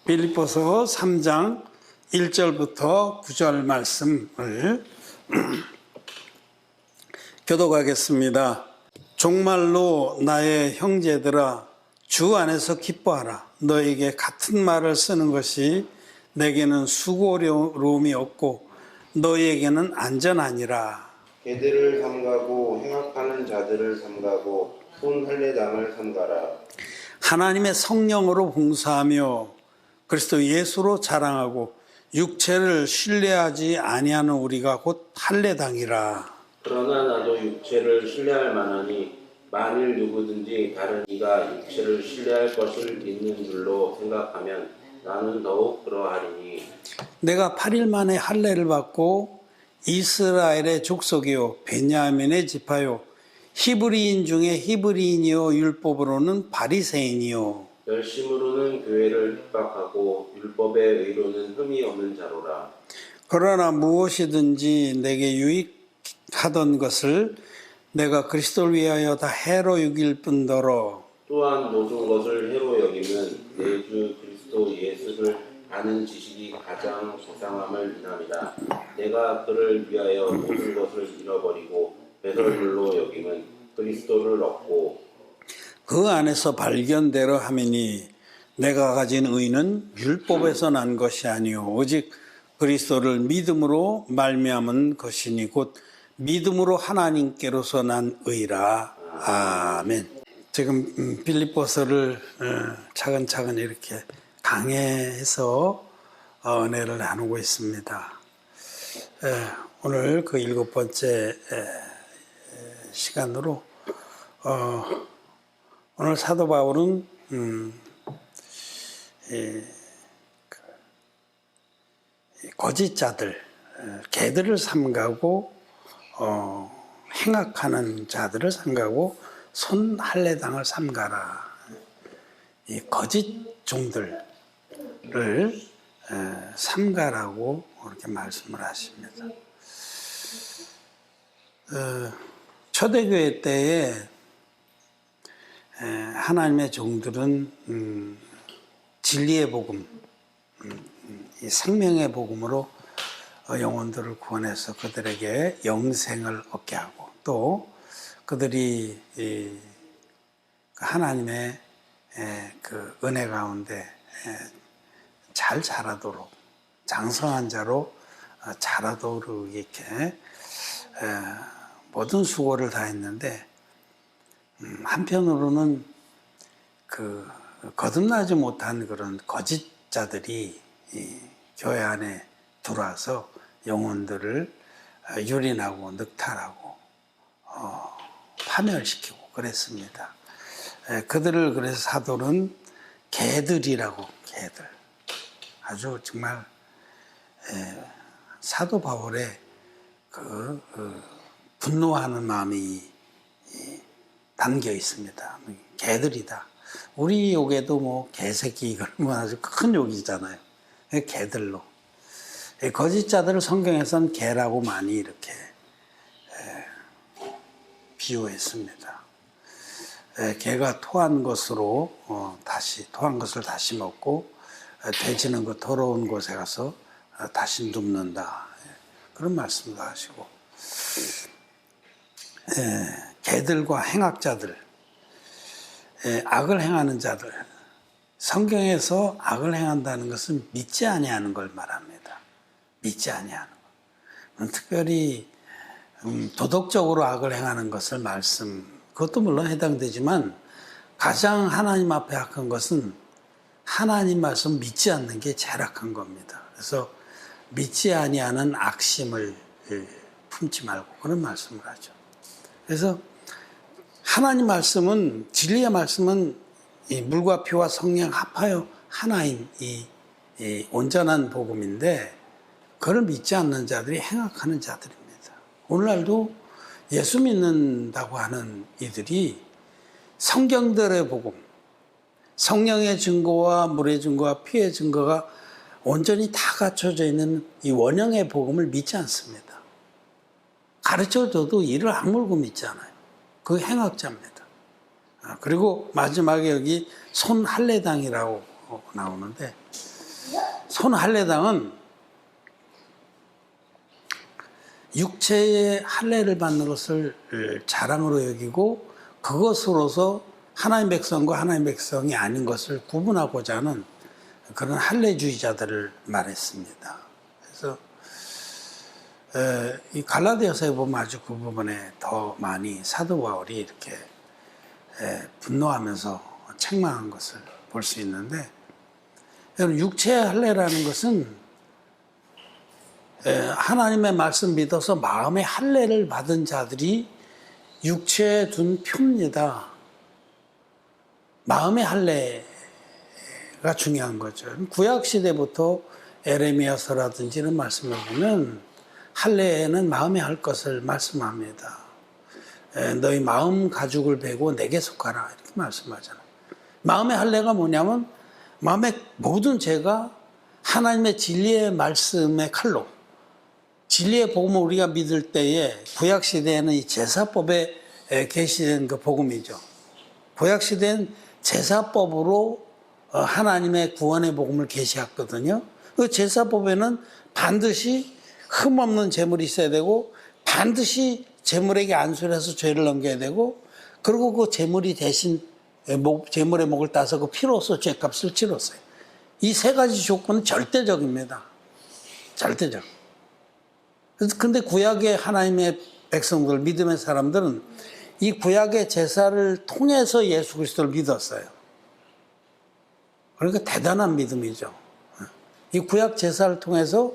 빌립보서 3장 1절부터 9절 말씀을 교독하겠습니다. 종말로 나의 형제들아 주 안에서 기뻐하라. 너에게 같은 말을 쓰는 것이 내게는 수고로움이 없고 너희에게는 안전하니라. 개들을 삼가고 행악하는 자들을 삼가고 손 할례당을 삼가라. 하나님의 성령으로 봉사하며 그리스도 예수로 자랑하고 육체를 신뢰하지 아니하는 우리가 곧 할례당이라. 그러나 나도 육체를 신뢰할 만하니 만일 누구든지 다른 이가 육체를 신뢰할 것을 믿는 줄로 생각하면 나는 더욱 그러하리니. 내가 8일 만에 할례를 받고 이스라엘의 족속이요 베냐민의 지파요 히브리인 중에 히브리인이요 율법으로는 바리새인이요 열심으로는 교회를 핍박하고 율법의 의로는 흠이 없는 자로라. 그러나 무엇이든지 내게 유익하던 것을 내가 그리스도를 위하여 다 해로 여길 뿐더러 또한 모든 것을 해로 여기면 내 주 그리스도 예수를 아는 지식이 가장 소상함을 인함이다. 내가 그를 위하여 모든 것을 잃어버리고 배설물로 여기면 그리스도를 얻고 그 안에서 발견되려 함이니 내가 가진 의는 율법에서 난 것이 아니요 오직 그리스도를 믿음으로 말미암은 것이니 곧 믿음으로 하나님께로서 난 의라. 아멘. 지금 빌립보서를 차근차근 이렇게 강해해서 은혜를 나누고 있습니다. 오늘 그 7번째 시간으로 오늘 사도 바울은 거짓자들, 개들을 삼가고 행악하는 자들을 삼가고 손 할례당을 삼가라. 이 거짓 종들을 삼가라고 그렇게 말씀을 하십니다. 초대교회 때에 하나님의 종들은 진리의 복음, 이 생명의 복음으로 영혼들을 구원해서 그들에게 영생을 얻게 하고 또 그들이 하나님의 그 은혜 가운데 잘 자라도록 장성한 자로 자라도록 이렇게 모든 수고를 다했는데 한편으로는 그 거듭나지 못한 그런 거짓자들이 교회 안에 들어와서 영혼들을 유린하고 늑탈하고 파멸시키고 그랬습니다. 그들을 그래서 사도는 개들이라고 개들 아주 정말 사도 바울의 그 분노하는 마음이 담겨 있습니다. 개들이다. 우리 욕에도 뭐 개새끼 이건 아주 큰 욕이잖아요. 개들로 거짓자들을 성경에서는 개라고 많이 이렇게 비유했습니다. 개가 토한 것으로 토한 것을 다시 먹고 돼지는 그 더러운 곳에 가서 다시 눕는다. 그런 말씀도 하시고 개들과 행악자들, 악을 행하는 자들, 성경에서 악을 행한다는 것은 믿지 아니하는 걸 말합니다. 믿지 아니하는 것. 특별히 도덕적으로 악을 행하는 것을 그것도 물론 해당되지만 가장 하나님 앞에 악한 것은 하나님 말씀 믿지 않는 게 제일 악한 겁니다. 그래서 믿지 아니하는 악심을 품지 말고 그런 말씀을 하죠. 그래서 하나님 말씀은 진리의 말씀은 이 물과 피와 성령 합하여 하나인 이 온전한 복음인데 그걸 믿지 않는 자들이 행악하는 자들입니다. 오늘날도 예수 믿는다고 하는 이들이 성경들의 복음, 성령의 증거와 물의 증거와 피의 증거가 온전히 다 갖춰져 있는 이 원형의 복음을 믿지 않습니다. 가르쳐줘도 이를 악물고 믿지 않아요. 그 행악자입니다. 그리고 마지막에 여기 손 할례당이라고 나오는데 손 할례당은 육체의 할례를 받는 것을 자랑으로 여기고 그것으로서 하나님 백성과 하나님 백성이 아닌 것을 구분하고자 하는 그런 할례주의자들을 말했습니다. 그래서 이 갈라디아서에 보면 아주 그 부분에 더 많이 사도 바울이 이렇게 분노하면서 책망한 것을 볼 수 있는데, 육체의 할례라는 것은 하나님의 말씀 믿어서 마음의 할례를 받은 자들이 육체에 둔 표입니다. 마음의 할례가 중요한 거죠. 구약 시대부터 에레미야서라든지 이런 말씀을 보면 할례는 마음에 할 것을 말씀합니다. 너희 마음 가죽을 베고 내게 속하라 이렇게 말씀하잖아요. 마음의 할례가 뭐냐면 마음의 모든 죄가 하나님의 진리의 말씀의 칼로, 진리의 복음을 우리가 믿을 때에 구약 시대에는 이 제사법에 계시된 그 복음이죠. 구약 시대는 제사법으로 하나님의 구원의 복음을 계시했거든요. 그 제사법에는 반드시 흠없는 제물이 있어야 되고 반드시 제물에게 안수를 해서 죄를 넘겨야 되고, 그리고 그 제물이 대신 제물의 목을 따서 그 피로써 죄값을 치렀어요. 이 세 가지 조건은 절대적입니다. 절대적. 근데 구약의 하나님의 백성들, 믿음의 사람들은 이 구약의 제사를 통해서 예수 그리스도를 믿었어요. 그러니까 대단한 믿음이죠. 이 구약 제사를 통해서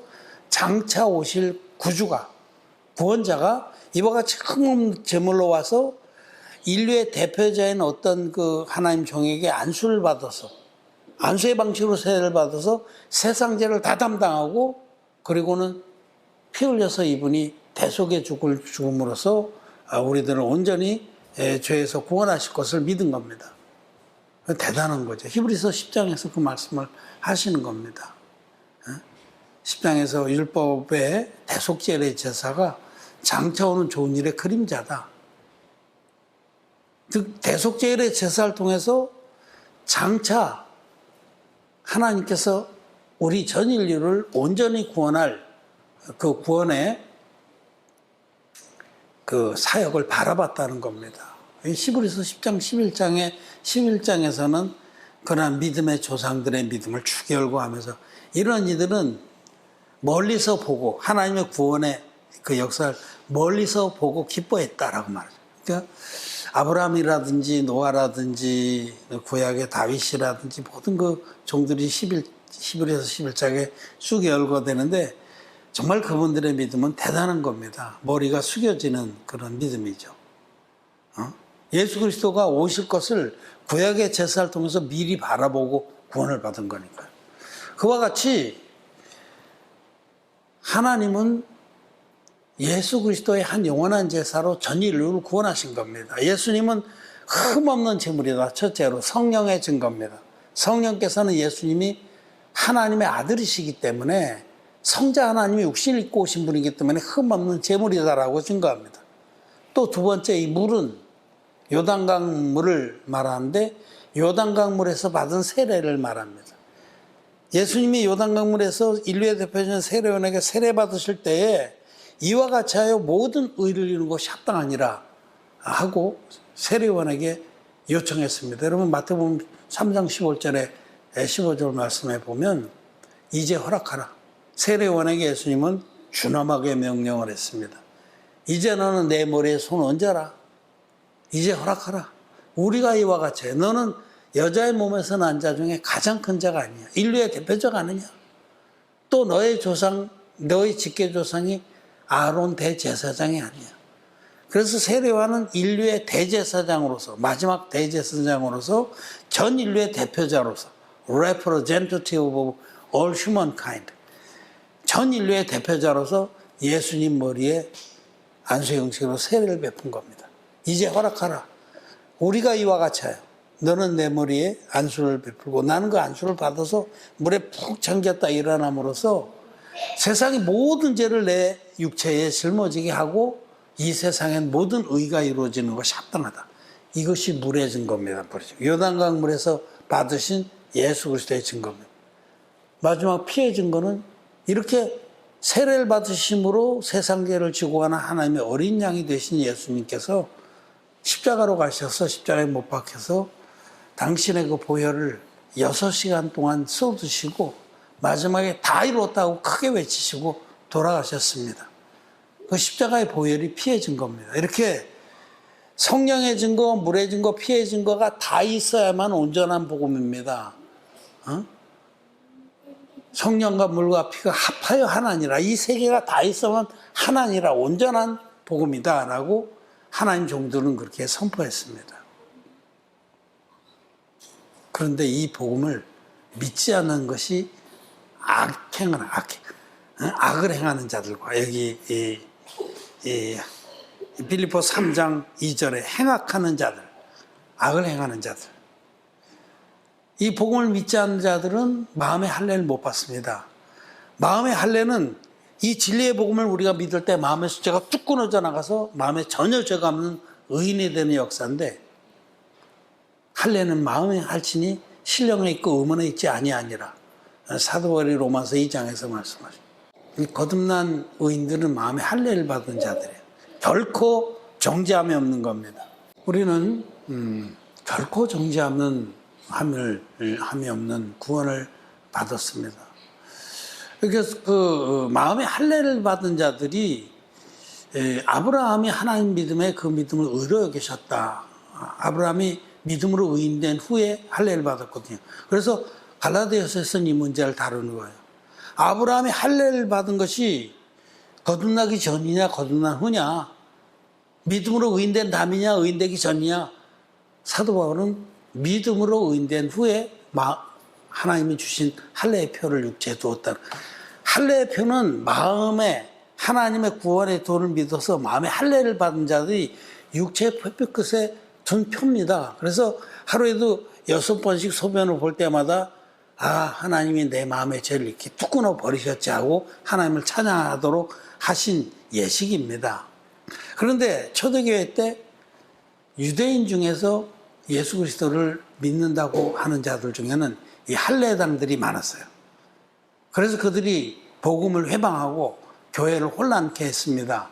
장차 오실 구주가, 구원자가 이와 같이 흠없는 제물로 와서 인류의 대표자인 어떤 그 하나님 종에게 안수를 받아서, 안수의 방식으로 세례를 받아서 세상 죄를 다 담당하고, 그리고는 피 흘려서 이분이 대속의 죽음으로써 우리들을 온전히 죄에서 구원하실 것을 믿은 겁니다. 대단한 거죠. 히브리서 10장에서 그 말씀을 하시는 겁니다. 10장에서 율법의 대속죄의 제사가 장차 오는 좋은 일의 그림자다. 즉 대속죄의 제사를 통해서 장차 하나님께서 우리 전 인류를 온전히 구원할 그 구원의 그 사역을 바라봤다는 겁니다. 히브리서 10장 11장에서는 그러한 믿음의 조상들의 믿음을 추결고하면서 이런 이들은 멀리서 보고 하나님의 구원의 그 역사를 멀리서 보고 기뻐했다라고 말하죠. 그러니까 아브라함이라든지 노아라든지 구약의 다윗이라든지 모든 그 종들이 11에서 11장에 쑥 열거되는데 정말 그분들의 믿음은 대단한 겁니다. 머리가 숙여지는 그런 믿음이죠. 예수 그리스도가 오실 것을 구약의 제사를 통해서 미리 바라보고 구원을 받은 거니까요. 그와 같이 하나님은 예수 그리스도의 한 영원한 제사로 전 인류를 구원하신 겁니다. 예수님은 흠없는 제물이다. 첫째로 성령의 증거입니다. 성령께서는 예수님이 하나님의 아들이시기 때문에 성자 하나님이 육신을 입고 오신 분이기 때문에 흠없는 제물이다라고 증거합니다. 또 두 번째, 이 물은 요단강 물을 말하는데 요단강 물에서 받은 세례를 말합니다. 예수님이 요단강 물에서 인류의 대표적인 세례요한에게 세례 받으실 때에 이와 같이 하여 모든 의를 이루는 것이 합당하니라 하고 세례요한에게 요청했습니다. 여러분 마태복음 3장 15절 말씀에 보면 이제 허락하라. 세례요한에게 예수님은 준엄하게 명령을 했습니다. 이제 너는 내 머리에 손 얹어라. 이제 허락하라. 우리가 이와 같이 해. 너는 여자의 몸에서 난 자 중에 가장 큰 자가 아니냐. 인류의 대표자가 아니냐. 또 너의 조상, 너의 직계조상이 아론 대제사장이 아니냐. 그래서 세례요한은 인류의 대제사장으로서, 마지막 대제사장으로서 전 인류의 대표자로서 representative of all humankind, 전 인류의 대표자로서 예수님 머리에 안수 형식으로 세례를 베푼 겁니다. 이제 허락하라. 우리가 이와 같이 하여 너는 내 머리에 안수를 베풀고 나는 그 안수를 받아서 물에 푹 잠겼다 일어남으로써 세상의 모든 죄를 내 육체에 짊어지게 하고 이 세상엔 모든 의가 이루어지는 것이 합당하다. 이것이 물의 증거입니다. 요단강 물에서 받으신 예수 그리스도의 증거입니다. 마지막 피해진 거는 이렇게 세례를 받으심으로 세상죄를 지고 가는 하나님의 어린 양이 되신 예수님께서 십자가로 가셔서 십자가에 못 박혀서 당신의 그 보혈을 6시간 동안 쏟으시고 마지막에 다 이루었다고 크게 외치시고 돌아가셨습니다. 그 십자가의 보혈이 피해진 겁니다. 이렇게 성령의 증거, 물의 증거, 피의 증거가 다 있어야만 온전한 복음입니다. 성령과 물과 피가 합하여 하나니라. 이 세 개가 다 있으면 하나니라. 온전한 복음이다. 라고 하나님 종들은 그렇게 선포했습니다. 그런데 이 복음을 믿지 않는 것이 악을 행하는 자들과 여기 빌립보 3장 2절에 행악하는 자들, 악을 행하는 자들. 이 복음을 믿지 않는 자들은 마음의 할례를 못 받습니다. 마음의 할례는 이 진리의 복음을 우리가 믿을 때 마음의 숫자가 뚝 끊어져 나가서 마음에 전혀 죄가 없는 의인이 되는 역사인데, 할례는 마음의 할진이 신령에 있고 의문에 있지 아니하니라. 사도 바울이 로마서 2장에서 말씀하십니다. 이 거듭난 의인들은 마음의 할례를 받은 자들이에요. 결코 정죄함이 없는 겁니다. 우리는 결코 정죄함이 없는 구원을 받았습니다. 그래서 그 마음의 할례를 받은 자들이 아브라함이 하나님 믿음에 그 믿음을 의로 여기셨다. 아브라함이 믿음으로 의인된 후에 할례를 받았거든요. 그래서 갈라디아서에서는 이 문제를 다루는 거예요. 아브라함이 할례를 받은 것이 거듭나기 전이냐 거듭난 후냐, 믿음으로 의인된 다음이냐 의인되기 전이냐. 사도 바울은 믿음으로 의인된 후에 하나님이 주신 할례의 표를 육체에 두었다. 할례의 표는 마음에 하나님의 구원의 도를 믿어서 마음에 할례를 받은 자들이 육체의 표표 끝에 둔 표입니다. 그래서 하루에도 6번씩 소변을 볼 때마다 하나님이 내 마음의 죄를 이렇게 뚝 끊어 버리셨지 하고 하나님을 찬양하도록 하신 예식입니다. 그런데 초대교회 때 유대인 중에서 예수 그리스도를 믿는다고 하는 자들 중에는 이 할례당들이 많았어요. 그래서 그들이 복음을 회방하고 교회를 혼란케 했습니다.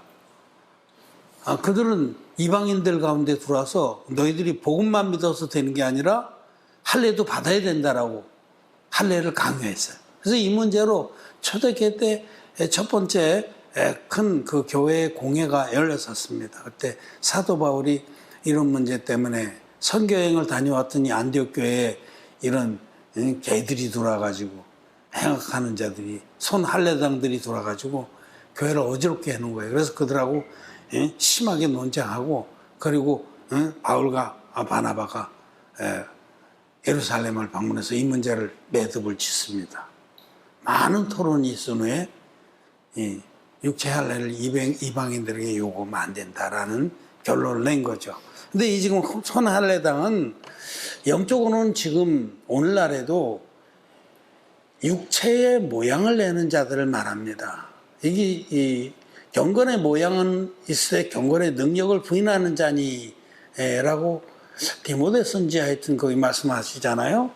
그들은 이방인들 가운데 들어와서 너희들이 복음만 믿어서 되는 게 아니라 할례도 받아야 된다라고 할례를 강요했어요. 그래서 이 문제로 초대교회 때 첫 번째 큰 그 교회의 공회가 열렸었습니다. 그때 사도 바울이 이런 문제 때문에 선교여행을 다녀왔더니 안디옥 교회에 이런 개들이 돌아가지고 행악하는 자들이 손 할례당들이 돌아가지고 교회를 어지럽게 해놓은 거예요. 그래서 그들하고 심하게 논쟁하고, 그리고 바울과 바나바가 예루살렘을 방문해서 이 문제를 매듭을 짓습니다. 많은 토론이 있은 후에 육체 할례를 이방인들에게 요구하면 안 된다라는 결론을 낸 거죠. 근데 이 지금 손 할례당은 영적으로는 지금 오늘날에도 육체의 모양을 내는 자들을 말합니다. 이게 이 경건의 모양은 있을 때 경건의 능력을 부인하는 자니라고 디모데 선지자 하여튼 거기 말씀하시잖아요.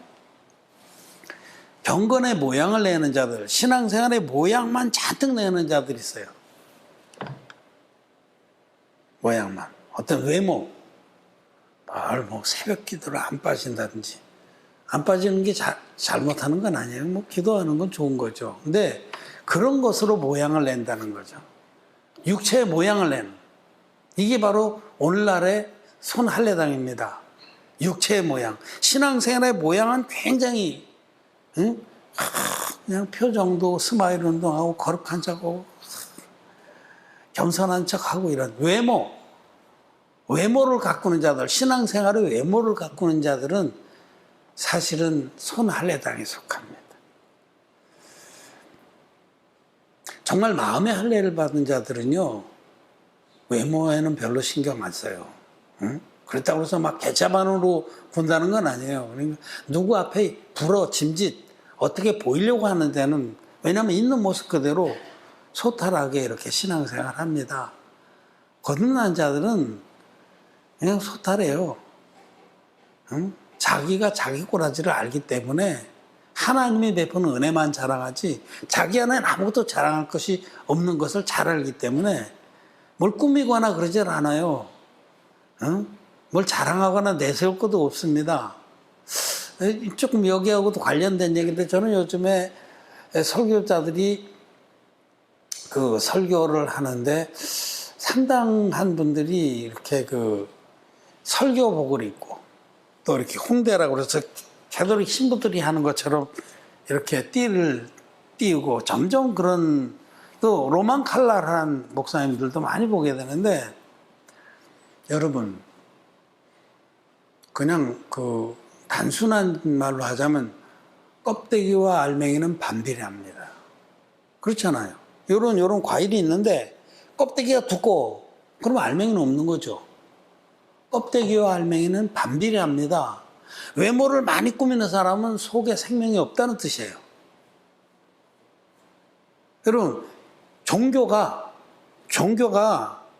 경건의 모양을 내는 자들, 신앙생활의 모양만 잔뜩 내는 자들이 있어요. 모양만. 어떤 외모. 뭐 새벽 기도를 안 빠진다든지. 안 빠지는 게 잘못하는 건 아니에요. 뭐 기도하는 건 좋은 거죠. 근데 그런 것으로 모양을 낸다는 거죠. 육체의 모양을 내는. 이게 바로 오늘날의 손할례당입니다. 육체의 모양. 신앙생활의 모양은 굉장히 그냥 표정도 스마일 운동하고 거룩한 척하고 겸손한 척하고 이런 외모를 가꾸는 자들, 신앙생활의 외모를 가꾸는 자들은 사실은 손할례당에 속합니다. 정말 마음의 할례를 받은 자들은요, 외모에는 별로 신경 안 써요. 그렇다고 해서 막 개차반으로 군다는 건 아니에요. 그러니까 누구 앞에 불어, 짐짓, 어떻게 보이려고 하는 데는, 왜냐하면 있는 모습 그대로 소탈하게 이렇게 신앙생활 합니다. 거듭난 자들은 그냥 소탈해요. 자기가 자기 꼬라지를 알기 때문에 하나님이 베푸는 은혜만 자랑하지 자기 안에 아무것도 자랑할 것이 없는 것을 잘 알기 때문에 뭘 꾸미거나 그러질 않아요. 뭘 자랑하거나 내세울 것도 없습니다. 조금 여기하고도 관련된 얘기인데 저는 요즘에 설교자들이 그 설교를 하는데 상당한 분들이 이렇게 그 설교복을 입고 또 이렇게 홍대라고 그래서 캐톨릭 신부들이 하는 것처럼 이렇게 띠를 띄우고 점점 그런 또 로만 칼날한 목사님들도 많이 보게 되는데 여러분 그냥 그 단순한 말로 하자면 껍데기와 알맹이는 반비례합니다. 그렇잖아요. 요런 과일이 있는데 껍데기가 두꺼워. 그럼 알맹이는 없는 거죠. 껍데기와 알맹이는 반비례합니다. 외모를 많이 꾸미는 사람은 속에 생명이 없다는 뜻이에요. 여러분, 종교가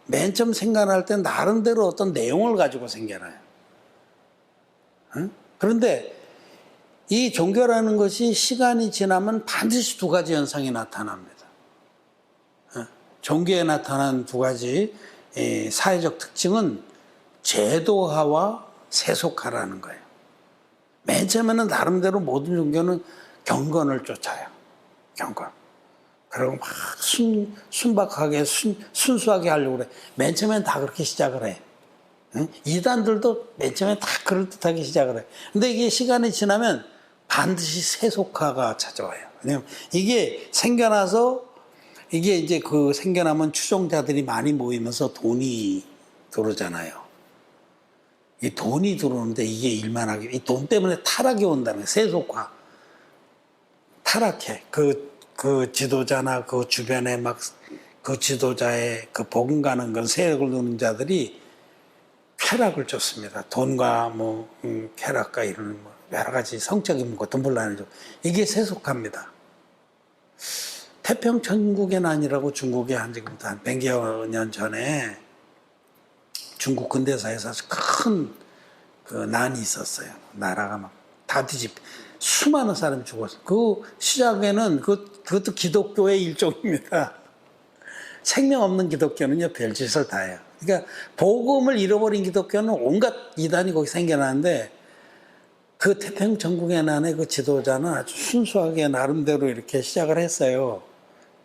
맨 처음 생겨날 때 나름대로 어떤 내용을 가지고 생겨나요. 그런데 이 종교라는 것이 시간이 지나면 반드시 두 가지 현상이 나타납니다. 종교에 나타난 두 가지 사회적 특징은 제도화와 세속화라는 거예요. 맨 처음에는 나름대로 모든 종교는 경건을 쫓아요. 경건. 그리고 막 순박하게 순수하게 하려고 그래. 맨 처음엔 다 그렇게 시작을 해. 이단들도 맨 처음에 다 그럴듯하게 시작을 해. 근데 이게 시간이 지나면 반드시 세속화가 찾아와요. 왜냐면 이게 생겨나서 이게 이제 그 생겨나면 추종자들이 많이 모이면서 돈이 들어오잖아요. 이 돈이 들어오는데 이게 일만하게, 이 돈 때문에 타락이 온다는 거예요. 세속화. 타락해. 그 지도자나 그 주변에 막 그 지도자의 그 복음 가는 건 세력을 누는 자들이 쾌락을 줬습니다. 돈과 뭐 쾌락과 이런 뭐 여러 가지 성적인 것도 물론이죠. 이게 세속화입니다. 태평천국의 난이라고 중국에 한 지금부터 한 100여 년 전에 중국 근대사에서 아주 큰 그 난이 있었어요. 나라가 막 다 뒤집, 수많은 사람이 죽었어요. 그 시작에는 그것도 기독교의 일종입니다. 생명 없는 기독교는요, 별짓을 다 해요. 그러니까 복음을 잃어버린 기독교는 온갖 이단이 거기 생겨나는데 그 태평천국의 난의 그 지도자는 아주 순수하게 나름대로 이렇게 시작을 했어요.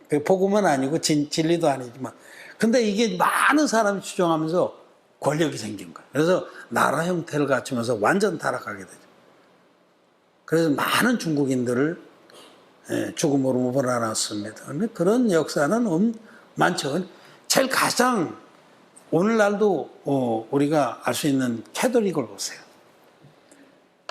그 복음은 아니고 진리도 아니지만. 근데 이게 많은 사람이 추종하면서 권력이 생긴 거예요. 그래서 나라 형태를 갖추면서 완전 타락하게 되죠. 그래서 많은 중국인들을 죽음으로 몰아놨습니다. 근데 그런 역사는 많죠. 제일 가장 오늘날도 우리가 알 수 있는 캐톨릭을 보세요.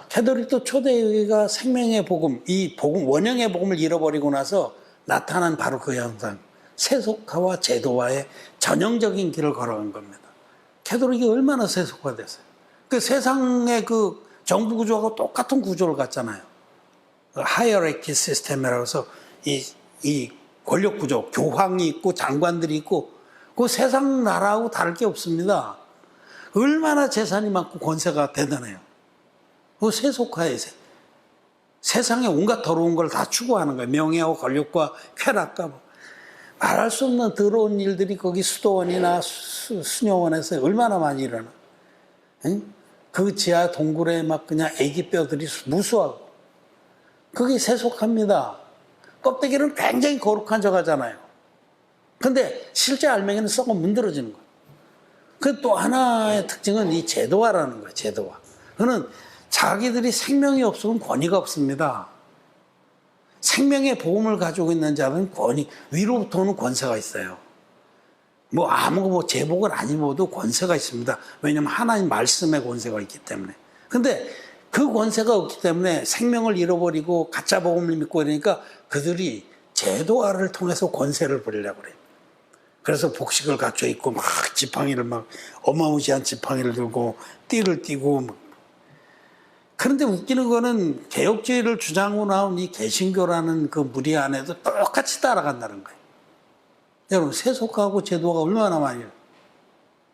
캐톨릭도 초대교회가 생명의 복음, 이 복음, 원형의 복음을 잃어버리고 나서 나타난 바로 그 현상, 세속화와 제도화의 전형적인 길을 걸어간 겁니다. 캐톨릭이 얼마나 세속화됐어요. 그 세상의 그 정부 구조하고 똑같은 구조를 갖잖아요. 하이어라키 시스템이라고 해서 이 권력 구조, 교황이 있고 장관들이 있고 그 세상 나라하고 다를 게 없습니다. 얼마나 재산이 많고 권세가 대단해요. 그 세속화에 세상에 온갖 더러운 걸 다 추구하는 거예요. 명예와 권력과 쾌락과 말할 수 없는 더러운 일들이 거기 수도원이나 수녀원에서 얼마나 많이 일어나. 응? 그 지하 동굴에 막 그냥 애기 뼈들이 무수하고. 그게 세속합니다. 껍데기는 굉장히 거룩한 척 하잖아요. 근데 실제 알맹이는 썩어 문드러지는 거예요. 그 또 하나의 특징은 이 제도화라는 거예요. 제도화. 그는 자기들이 생명이 없으면 권위가 없습니다. 생명의 복음을 가지고 있는 자는 위로부터 오는 권세가 있어요. 제복을 안 입어도 권세가 있습니다. 왜냐하면 하나님 말씀의 권세가 있기 때문에. 근데 그 권세가 없기 때문에 생명을 잃어버리고 가짜 복음을 믿고 그러니까 그들이 제도화를 통해서 권세를 부리려고 그래요. 그래서 복식을 갖춰 입고 막 지팡이를 막 어마무시한 지팡이를 들고 띠를 띠고 그런데 웃기는 거는 개혁주의를 주장하고 나온 이 개신교라는 그 무리 안에도 똑같이 따라간다는 거예요. 여러분 세속화하고 제도가 얼마나 많이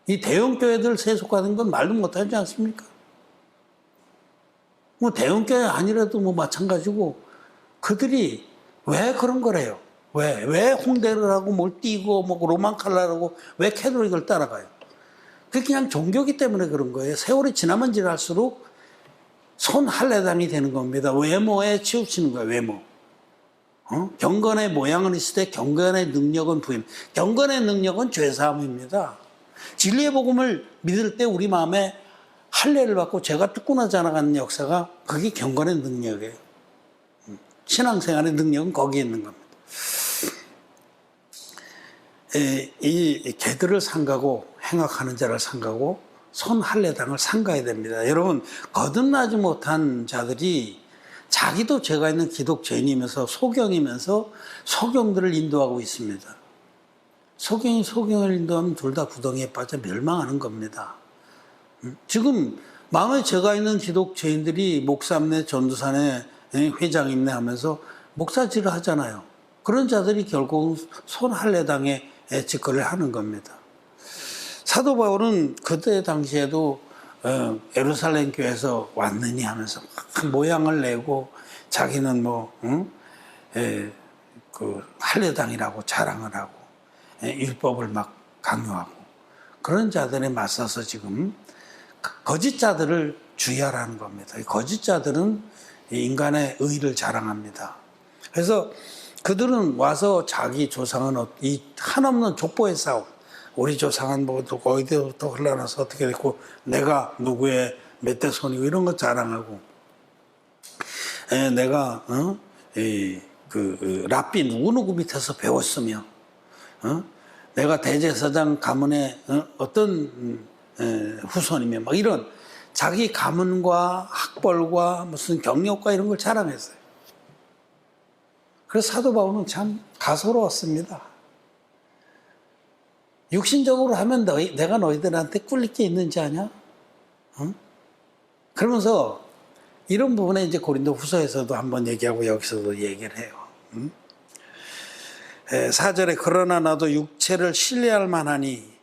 이 대형교회들 세속화된 건 말도 못하지 않습니까? 대형교회 아니라도 마찬가지고 그들이 왜 그런 거래요? 왜 홍대를 하고 뭘 띄고 뭐 로만 칼라라고 왜 캐톨릭을 따라가요? 그게 그냥 종교기 때문에 그런 거예요. 세월이 지나면 지날수록 손할례당이 되는 겁니다. 외모에 치우치는 거예요. 외모. 경건의 모양은 있을 때 경건의 능력은 부인. 경건의 능력은 죄사함입니다. 진리의 복음을 믿을 때 우리 마음에 할례를 받고 죄가 뚝 끊어져나가는 역사가 그게 경건의 능력이에요. 신앙생활의 능력은 거기에 있는 겁니다. 이 개들을 삼가고 행악하는 자를 삼가고 손할례당을 삼가야 됩니다. 여러분, 거듭나지 못한 자들이 자기도 죄가 있는 기독죄인이면서 소경이면서 소경들을 인도하고 있습니다. 소경이 소경을 인도하면 둘 다 구덩이에 빠져 멸망하는 겁니다. 지금 마음에 죄가 있는 기독죄인들이 목사임네, 전도사네, 회장임네 하면서 목사질을 하잖아요. 그런 자들이 결국 손할례당에 직거래를 하는 겁니다. 사도 바울은 그때 당시에도 예루살렘 교회에서 왔느니 하면서 막 모양을 내고 자기는 그 할례당이라고 자랑을 하고 율법을 막 강요하고 그런 자들에 맞서서 지금 거짓 자들을 주의하라는 겁니다. 거짓 자들은 인간의 의를 자랑합니다. 그래서 그들은 와서 자기 조상은 이 한없는 족보의 싸움, 우리 조상은 뭐 어디부터 흘러나서 어떻게 됐고 내가 누구의 몇 대 손이고 이런 거 자랑하고 내가 랍비 누구누구 밑에서 배웠으며 내가 대제사장 가문의 어떤 후손이며 막 이런 자기 가문과 학벌과 무슨 경력과 이런 걸 자랑했어요. 그래서 사도 바울은 참 가소로웠습니다. 육신적으로 하면 내가 너희들한테 꿀릴 게 있는지 아냐? 그러면서 이런 부분에 이제 고린도 후서에서도 한번 얘기하고 여기서도 얘기를 해요. 4절에 그러나 나도 육체를 신뢰할 만하니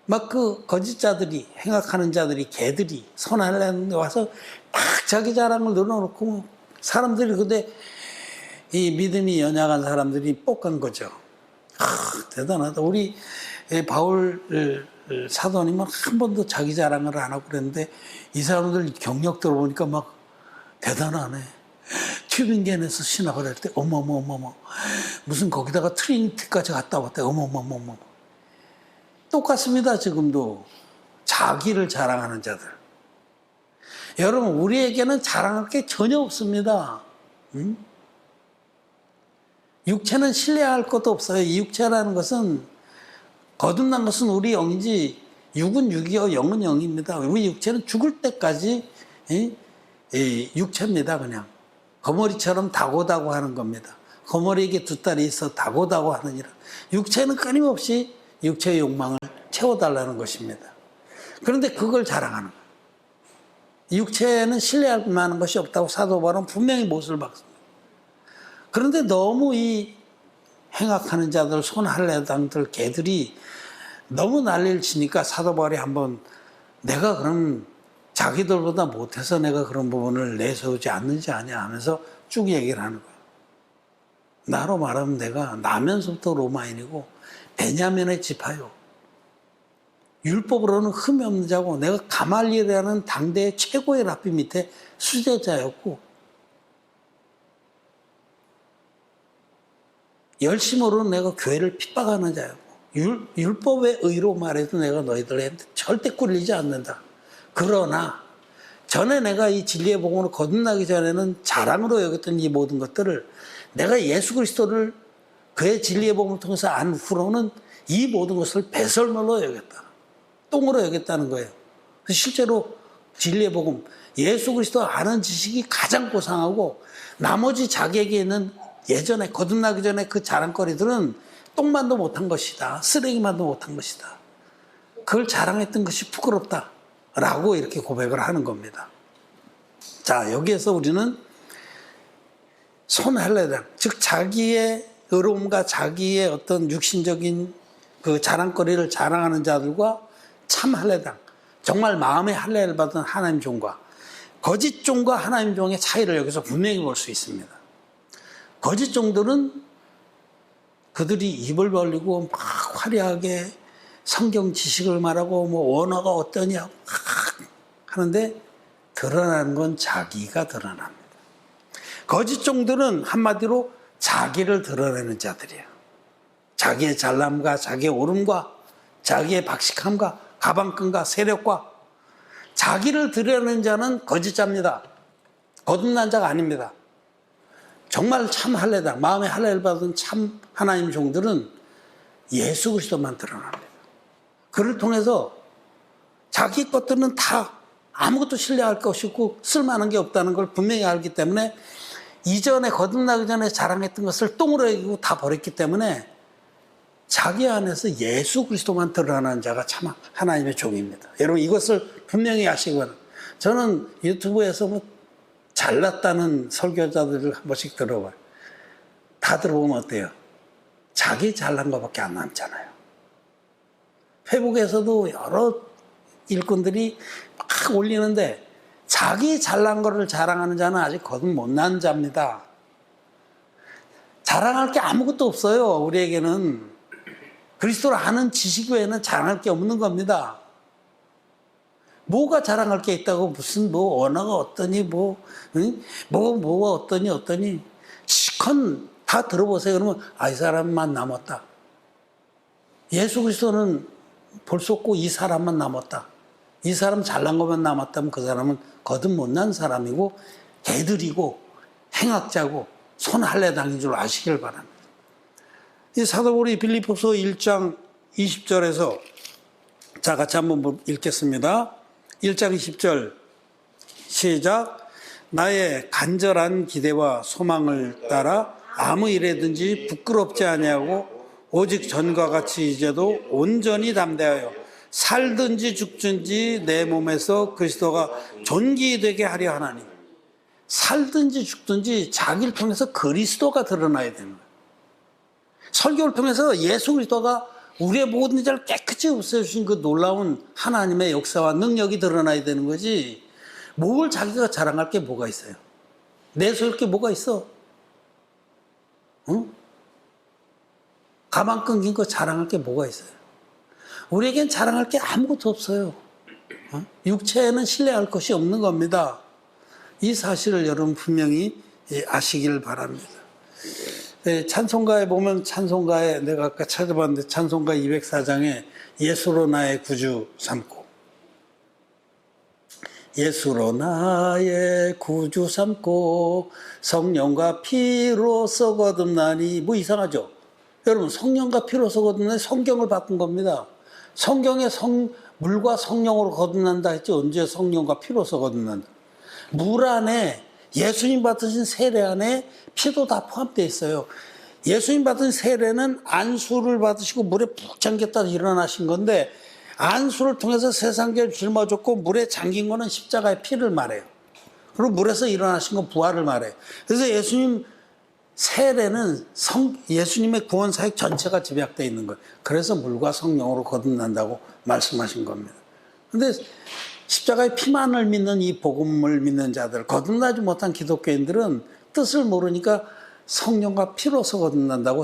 막 그 거짓자들이 행악하는 자들이 개들이 선할례 와서 딱 자기 자랑을 늘어놓고 사람들이 근데 이 믿음이 연약한 사람들이 뻑간 거죠. 대단하다. 우리 바울 사도님은 한 번도 자기 자랑을 안 하고 그랬는데 이 사람들 경력 들어보니까 막 대단하네. 튜빙겐에서 신학을 할 때 어머머머머 무슨 거기다가 트리니티까지 갔다 왔대. 어머머머머 똑같습니다. 지금도 자기를 자랑하는 자들. 여러분 우리에게는 자랑할 게 전혀 없습니다. 육체는 신뢰할 것도 없어요. 이 육체라는 것은 거듭난 것은 우리 영이지 육은 육이요 영은 영입니다. 우리 육체는 죽을 때까지 육체입니다. 그냥 거머리처럼 다고다고 하는 겁니다. 거머리에게 두 딸이 있어 다고다고 하느니라. 육체는 끊임없이 육체의 욕망을 채워달라는 것입니다. 그런데 그걸 자랑하는 거예요. 육체는 신뢰할 만한 것이 없다고 사도 바울은 분명히 못을 박습니다. 그런데 너무 이 행악하는 자들, 손할례당들, 개들이 너무 난리를 치니까 사도 바울이 한번 내가 그럼 자기들보다 못해서 내가 그런 부분을 내세우지 않는지 아냐 하면서 쭉 얘기를 하는 거예요. 나로 말하면 내가 나면서부터 로마인이고 베냐민의 지파요. 율법으로는 흠이 없는 자고 내가 가말리엘이라는 당대의 최고의 랍비 밑에 수제자였고 열심으로는 내가 교회를 핍박하는 자였고 율법의 의로 말해도 내가 너희들한테 절대 꿀리지 않는다. 그러나 전에 내가 이 진리의 복음으로 거듭나기 전에는 자랑으로 여겼던 이 모든 것들을 내가 예수 그리스도를 그의 진리의 복음을 통해서 안 후로는 이 모든 것을 배설물로 여겼다. 똥으로 여겼다는 거예요. 실제로 진리의 복음, 예수 그리스도 아는 지식이 가장 고상하고 나머지 자기에게 있는 예전에 거듭나기 전에 그 자랑거리들은 똥만도 못한 것이다. 쓰레기만도 못한 것이다. 그걸 자랑했던 것이 부끄럽다. 라고 이렇게 고백을 하는 겁니다. 자, 여기에서 우리는 손할례당, 즉 자기의 의로움과 자기의 어떤 육신적인 그 자랑거리를 자랑하는 자들과 참 할례당, 정말 마음의 할례를 받은 하나님 종과 거짓 종과 하나님 종의 차이를 여기서 분명히 볼 수 있습니다. 거짓 종들은 그들이 입을 벌리고 막 화려하게 성경 지식을 말하고 뭐 언어가 어떠냐 막 하는데 드러나는 건 자기가 드러납니다. 거짓 종들은 한마디로 자기를 드러내는 자들이에요. 자기의 잘남과 자기의 오름과 자기의 박식함과 가방끈과 세력과 자기를 드러내는 자는 거짓자입니다. 거듭난 자가 아닙니다. 정말 참 할례당, 마음의 할례를 받은 참 하나님 종들은 예수 그리스도만 드러납니다. 그를 통해서 자기 것들은 다 아무것도 신뢰할 것이 없고 쓸만한 게 없다는 걸 분명히 알기 때문에 이전에 거듭나기 전에 자랑했던 것을 똥으로 여기고 다 버렸기 때문에 자기 안에서 예수 그리스도만 드러나는 자가 참 하나님의 종입니다. 여러분 이것을 분명히 아시기 바랍니다. 저는 유튜브에서 뭐 잘났다는 설교자들을 한 번씩 들어봐요. 다 들어보면 어때요? 자기 잘난 것밖에 안 남잖아요. 페이북에서도 여러 일꾼들이 막 올리는데 자기 잘난 거를 자랑하는 자는 아직 거듭 못난 자입니다. 자랑할 게 아무것도 없어요. 우리에게는 그리스도를 아는 지식 외에는 자랑할 게 없는 겁니다. 뭐가 자랑할 게 있다고 무슨 뭐 언어가 어떠니 뭐가 어떠니 시컷 다 들어보세요. 그러면 이 사람만 남았다. 예수 그리스도는 볼 수 없고 이 사람만 남았다. 이 사람 잘난 것만 남았다면 그 사람은 거듭 못난 사람이고 개들이고 행악자고 손할례당인 줄 아시길 바랍니다. 이 사도 바울이 빌립보서 1장 20절에서 자 같이 한번 읽겠습니다. 1장 20절 시작. 나의 간절한 기대와 소망을 따라 아무 일에든지 부끄럽지 아니하고 오직 전과 같이 이제도 온전히 담대하여 살든지 죽든지 내 몸에서 그리스도가 존귀되게 하려 하나니. 살든지 죽든지 자기를 통해서 그리스도가 드러나야 되는 거예요. 설교를 통해서 예수 그리스도가 우리의 모든 죄를 깨끗이 없애주신 그 놀라운 하나님의 역사와 능력이 드러나야 되는 거지. 뭘 자기가 자랑할 게 뭐가 있어요? 내세울 게 뭐가 있어? 응? 가방 끊긴 거 자랑할 게 뭐가 있어요? 우리에겐 자랑할 게 아무것도 없어요. 육체에는 신뢰할 것이 없는 겁니다. 이 사실을 여러분 분명히 아시길 바랍니다. 찬송가에 보면 찬송가에 내가 아까 찾아봤는데 찬송가 204장에 예수로 나의 구주 삼고 예수로 나의 구주 삼고 성령과 피로써 거듭나니 뭐 이상하죠? 여러분 성령과 피로써 거듭나니 성경을 바꾼 겁니다. 성경에 물과 성령으로 거듭난다 했지 언제 성령과 피로써 거듭난다. 물 안에 예수님 받으신 세례 안에 피도 다 포함되어 있어요. 예수님 받은 세례는 안수를 받으시고 물에 푹 잠겼다 일어나신 건데 안수를 통해서 세상에 짊어졌고 물에 잠긴 거는 십자가의 피를 말해요. 그리고 물에서 일어나신 건 부활을 말해요. 그래서 예수님 세례는 예수님의 구원 사역 전체가 집약되어 있는 거예요. 그래서 물과 성령으로 거듭난다고 말씀하신 겁니다. 그런데 십자가의 피만을 믿는 이 복음을 믿는 자들, 거듭나지 못한 기독교인들은 뜻을 모르니까 성령과 피로서 거듭난다고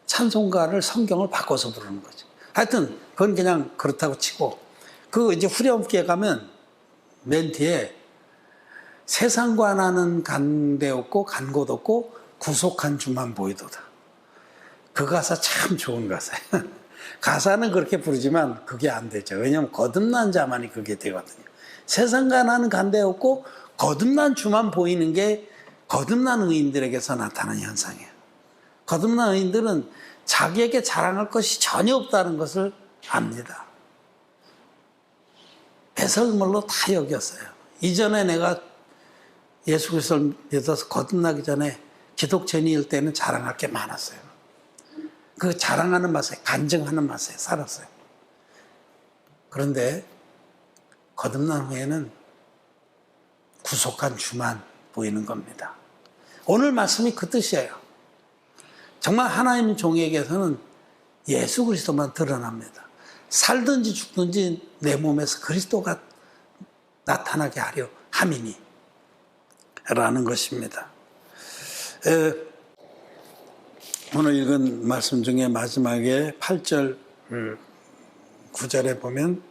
찬송가를 성경을 바꿔서 부르는 거죠. 하여튼 그건 그냥 그렇다고 치고 이제 후렴기에 가면 맨 뒤에 세상과 나는 간대 없고 간 곳 없고 구속한 주만 보이도다. 그 가사 참 좋은 가사예요. 가사는 그렇게 부르지만 그게 안 되죠. 왜냐하면 거듭난 자만이 그게 되거든요. 세상과 나는 간대 없고 거듭난 주만 보이는 게 거듭난 의인들에게서 나타나는 현상이에요. 거듭난 의인들은 자기에게 자랑할 것이 전혀 없다는 것을 압니다. 배설물로 다 여겼어요. 이전에 내가 예수 그리스도를 믿어서 거듭나기 전에 기독자일 때는 자랑할 게 많았어요. 그 자랑하는 맛에 간증하는 맛에 살았어요. 그런데 거듭난 후에는 구속한 주만 보이는 겁니다. 오늘 말씀이 그 뜻이에요. 정말 하나님 종에게서는 예수 그리스도만 드러납니다. 살든지 죽든지 내 몸에서 그리스도가 나타나게 하려 함이니 라는 것입니다. 오늘 읽은 말씀 중에 마지막에 8절 9절에 보면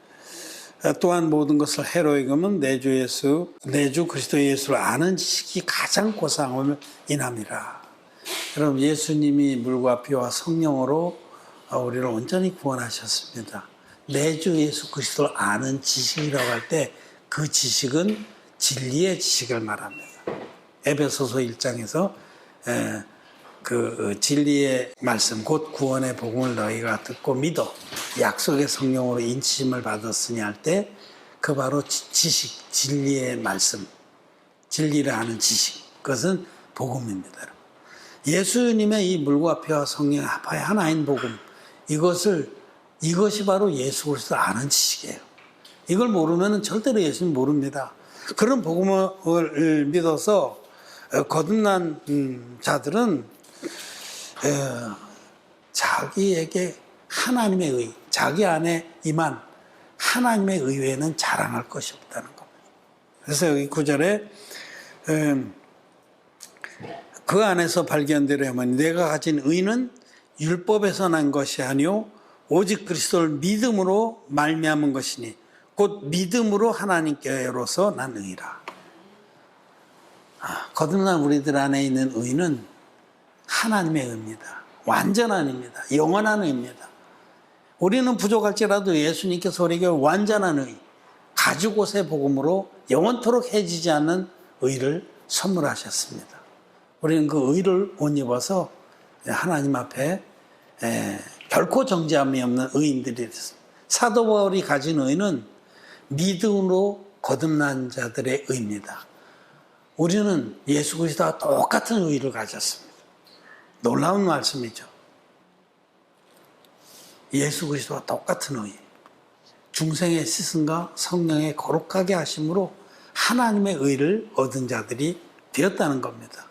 또한 모든 것을 해로 여김은 내 주 그리스도 예수를 아는 지식이 가장 고상함을 인함이라. 여러분, 예수님이 물과 피와 성령으로 우리를 온전히 구원하셨습니다. 내 주 예수 그리스도를 아는 지식이라고 할 때 그 지식은 진리의 지식을 말합니다. 에베소서 1장에서 그 진리의 말씀 곧 구원의 복음을 너희가 듣고 믿어 약속의 성령으로 인치심을 받았으니 할 때 그 바로 지식, 진리의 말씀, 진리를 아는 지식, 그것은 복음입니다. 예수님의 이 물과 피와 성령의 합하여 하나인 복음, 이것이 바로 예수 그리스도를 아는 지식이에요. 이걸 모르면 절대로 예수님 모릅니다. 그런 복음을 믿어서 거듭난 자들은 자기에게 하나님의 의, 자기 안에 임한 하나님의 의외에는 자랑할 것이 없다는 겁니다. 그래서 여기 9절에 그 안에서 발견되려 하면 내가 가진 의는 율법에서 난 것이 아니요 오직 그리스도를 믿음으로 말미암은 것이니 곧 믿음으로 하나님께로서 난 의라. 거듭난 우리들 안에 있는 의는 하나님의 의입니다. 완전한 의입니다. 영원한 의입니다. 우리는 부족할지라도 예수님께서 우리에게 완전한 의, 가죽옷의 복음으로 영원토록 해지지 않는 의를 선물하셨습니다. 우리는 그 의를 옷 입어서 하나님 앞에 결코 정죄함이 없는 의인들이 됐습니다. 사도 바울이 가진 의는 믿음으로 거듭난 자들의 의입니다. 우리는 예수 그리스도와 똑같은 의를 가졌습니다. 놀라운 말씀이죠. 예수 그리스도와 똑같은 의, 중생의 씻음과 성령의 거룩하게 하심으로 하나님의 의를 얻은 자들이 되었다는 겁니다.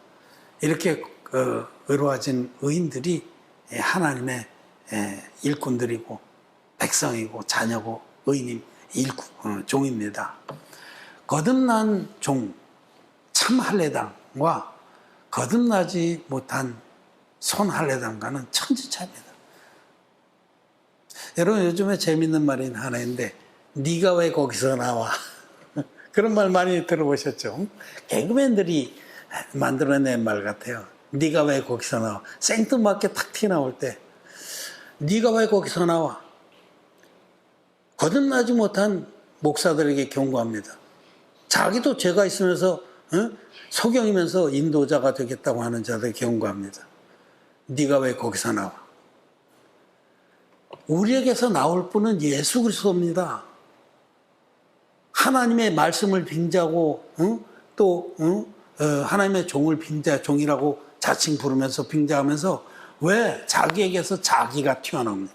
이렇게 의로워진 의인들이 하나님의 일꾼들이고 백성이고 자녀고 의인 종입니다. 거듭난 종, 참 할례당과 거듭나지 못한 손 할례당과는 천지차이입니다. 여러분, 요즘에 재밌는 말이 하나 있는데 네가 왜 거기서 나와? 그런 말 많이 들어보셨죠? 개그맨들이 만들어낸 말 같아요. 네가 왜 거기서 나와? 생뚱맞게 탁 튀어나올 때 네가 왜 거기서 나와? 거듭나지 못한 목사들에게 경고합니다. 자기도 죄가 있으면서 소경이면서 인도자가 되겠다고 하는 자들에게 경고합니다. 네가 왜 거기서 나와? 우리에게서 나올 분은 예수 그리스도입니다. 하나님의 말씀을 빙자하고 또 하나님의 종을 종이라고 자칭 부르면서 빙자하면서 왜 자기에게서 자기가 튀어나옵니다.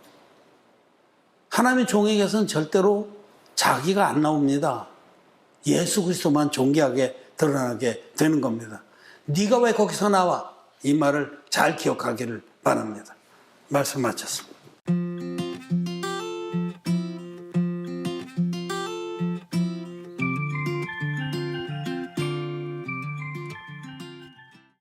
하나님의 종에게서는 절대로 자기가 안 나옵니다. 예수 그리스도만 존귀하게 드러나게 되는 겁니다. 네가 왜 거기서 나와? 이 말을 잘 기억하기를 바랍니다. 말씀 마쳤습니다.